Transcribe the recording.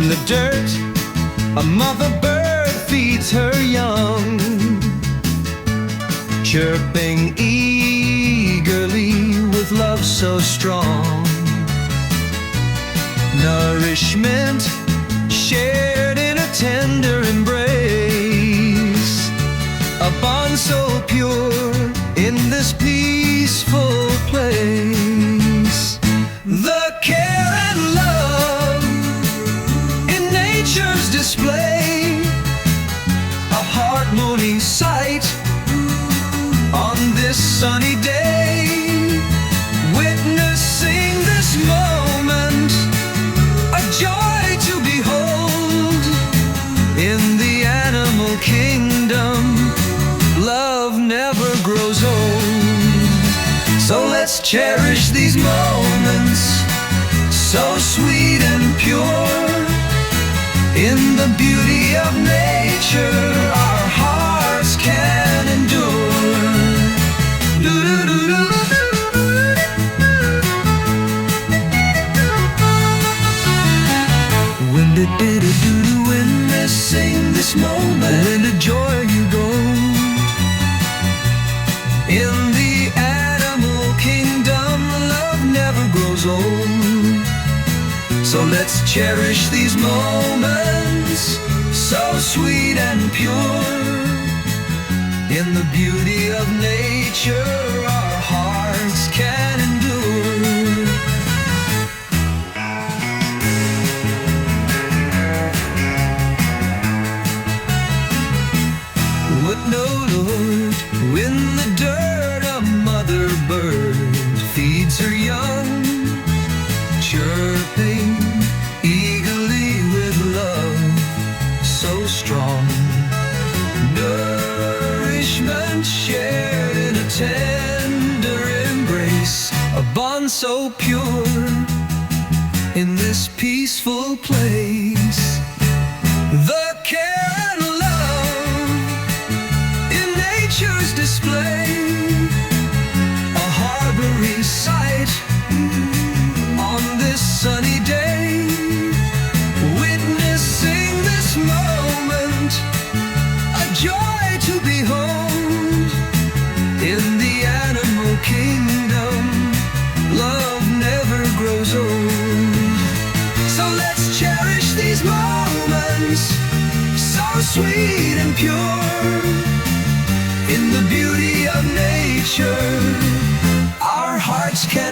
In the dirt, a mother bird feeds her young, chirping eagerly with love so strong. Nourishment shared in a tender embrace, a bond so pure in this peaceful place. The care and love in nature's display, a heart-moving sight on this sunny day. Witnessing this moment, a joy to behold. In the animal kingdom, love never grows old. So let's cherish these moments, so sweet and pure. In the beauty of nature, our hearts can endure. Witnessing this moment, in the joy you go. In the animal kingdom, love never grows old. So let's cherish these moments, so sweet and pure. In the beauty of nature, our hearts can endure. Lord, in the dirt, a mother bird feeds her young, chirping eagerly with love so strong. Nourishment shared in a tender embrace, a bond so pure in this peaceful place. The care and nature's display, a harboring sight on this sunny day. Witnessing this moment, a joy to behold. In the animal kingdom, love never grows old. So let's cherish these moments, so sweet and pure. In the beauty of nature, our hearts can